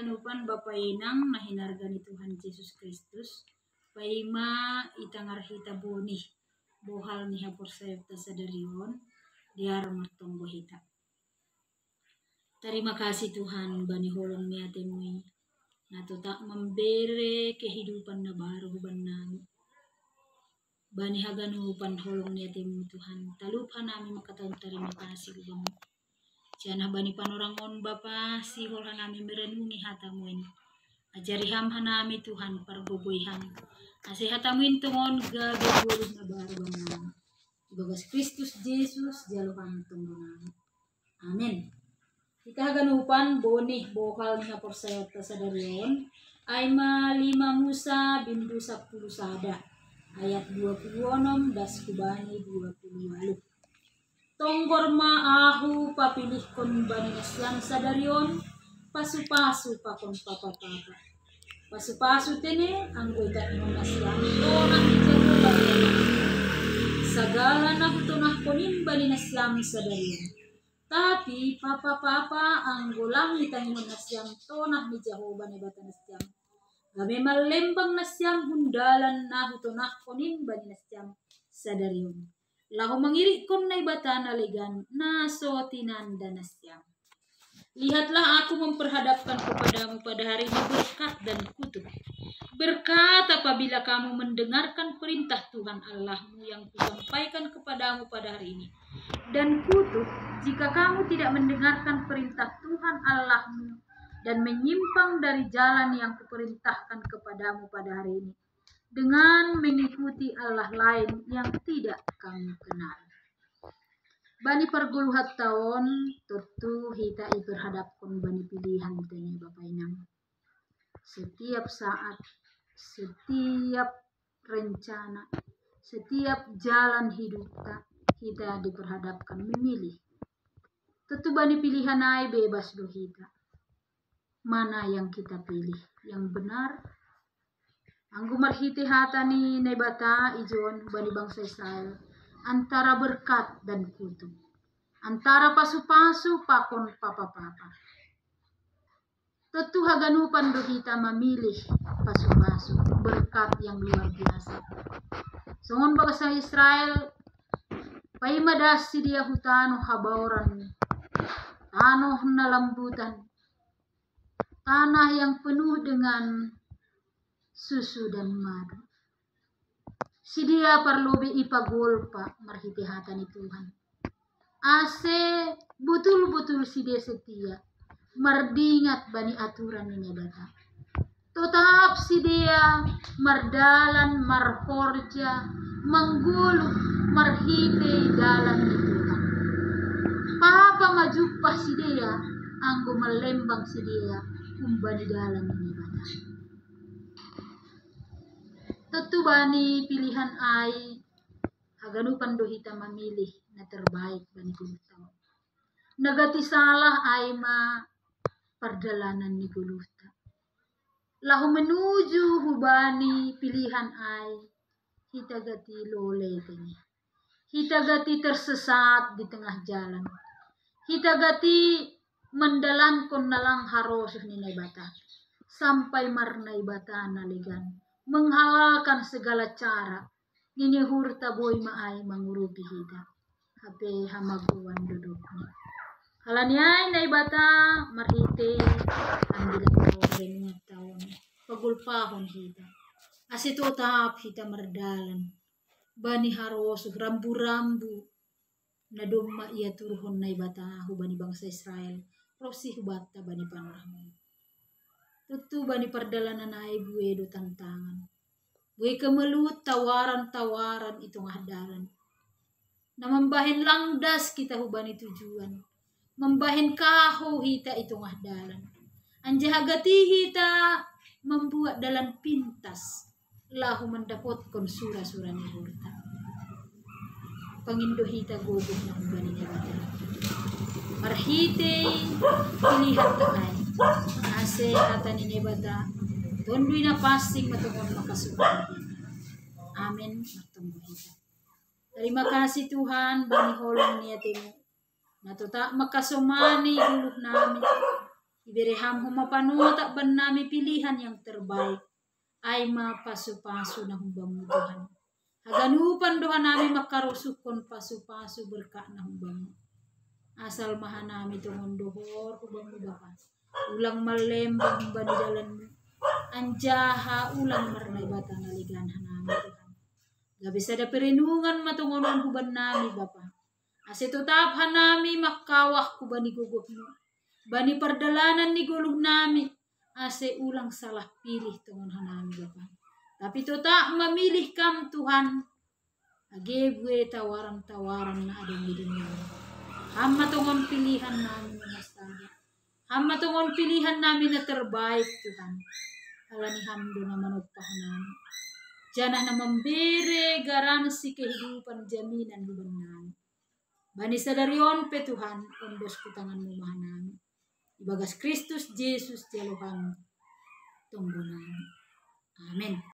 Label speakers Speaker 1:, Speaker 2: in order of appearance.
Speaker 1: ganupan Bapa Inang na hinarga ni Tuhan Yesus Kristus. Paima itangar hita boni bohal ni hapor sayapta sadarion diar martonggo hita. Terima kasih Tuhan bani holong ni atemui na tak memberi kehidupan na baru banami. Bani haganupan holong ni atemu Tuhan. Talupa nami makataon terima kasih kamu. Cianah bani panorangon Bapa si hola nami merenungi hatamuin. Ajari ham hanami Tuhan pargogoyhan. Asih hatamuin tungon gabi buruk na baru banami. Ibagas Kristus Yesus jaluhan tunggungan. Amin. Kita ganupan boni bokal ni hapor sayat sadarion ay 5 Musa bindu 10 sada ayat 26 das kubani 28. Tonggor maahu papilih kon bani nasyam sadarion pasu-pasu pakon papa-papa. Pasu-pasu tene anggota inon nasyam tonang dijago bani sagala na butonah konin bani nasyam sadarion. Tapi papa-papa ang gulang itangon nasyam tonah ni Jehovah ni bata nasyam. Kami malembang nasyam hundalan na hutonah konin bani nasyam sadarion. Lahu mengirik kon na bata naligan na so tinanda nasyam. Lihatlah aku memperhadapkan kepadamu pada hari ini berkat dan kutuk. Berkat apabila kamu mendengarkan perintah Tuhan Allahmu yang kusampaikan kepadamu pada hari ini. Dan kutuk jika kamu tidak mendengarkan perintah Tuhan Allahmu dan menyimpang dari jalan yang kuperintahkan kepadamu pada hari ini. Dengan mengikuti Allah lain yang tidak kamu kenal. Bani perguluhat tahun tentu kita berhadapkan bani pilihan tanya Bapak Inang. Setiap saat, setiap rencana, setiap jalan hidup kita diperhadapkan memilih. Tentu bani pilihan ay bebas do kita. Mana yang kita pilih? Yang benar? Anggu marhiti hata ni nebata ijon bani bangsa Israel. Antara berkat dan kutuk. Antara pasu-pasu pakon papa-papa. Tentu haganupan do kita memilih pasu-pasu berkat yang luar biasa. Songon bangsa Israel paimadasi dia hutano habauran. Tanah na lambutan. Tanah yang penuh dengan susu dan madu. Si dia perlu ipagolpa marhiti hatan ni Tuhan. Ase betul-betul si dia setia. Mardingat bani aturan ini data. Tetap si dia mardalan marforja menggulu marhiti dalan ni Tuhan. Papa majupah si dia anggo melembang si dia umbani dalan ini data. Tentu bani pilihan ay haganupan do hita memilih na terbaik bani guluhta. Nagati salah ay ma perdalanan ni guluhta. Lahu menuju hubani pilihan ay hita gati lole tani. Hita gati tersesat di tengah jalan. Hita gati mendalankan nalang harus ni naibata. Sampai marnai bata naligan. Menghalalkan segala cara. Nini hurta boy maay mangurugi hita. Hape hamaguan duduknya. Halaniay na ibata marhite ang bilang tahun. Pagulpahon hita. Asito tahap hita mardalan. Bani haros rambu-rambu. Nadumma iya turhon na ibata hubani bangsa Israel. Prosi hubata bani panorahmo. Tentu bani perdalanan ay buwe do tantangan. Buwe kemelut tawaran-tawaran itong hadaran. Na membahin langdas kita hubani tujuan. Membahin kaho hita itong hadaran. Anjahagati hita membuat dalan pintas. Lahu mendapatkan sura-sura ni hurta. Pangindo hita gugong na hubani niya bata. Marhite pilihan taay. Ase hata ni nebata tondoy na pasing matungkol makasukan. Amen. Matungkol hita. Terima kasih Tuhan bani holong niya timo. Natuta makasumani guluh namin. Ibereham humapano takban nami pilihan yang terbaik. Ay mapasu-pasu na humbamu Tuhan. Haganupan doa nami makarusukon pasu-pasu berkah na humbamu. Asal maha nami tungon dohor humbamu Bapa. Ulang malembang humban jalanmu. Anjaha ulang marnay bata naligan hanami Tuhan. Gabi sada perenungan matungonon huban nami Bapa. Ase tetap hanami makawah ku bani gugupmu. Bani perdalanan ni guluh nami. Ase ulang salah pilih tungon hanami Bapa. Tapi tetap memilih kam Tuhan. Agebue tawaran-tawaran na ada di dunia. Hamba tungon pilihan namin na mastada. Hamba tungon pilihan namin na terbaik Tuhan. Alani hamdo na manupah namin. Janah na memberi garansi kehidupan jaminan huban namin. Bani sadarion pe Tuhan, ondos ku tanganmu maha namin. Ibagas Kristus Yesus Jaluhan tunggu namin. Amin.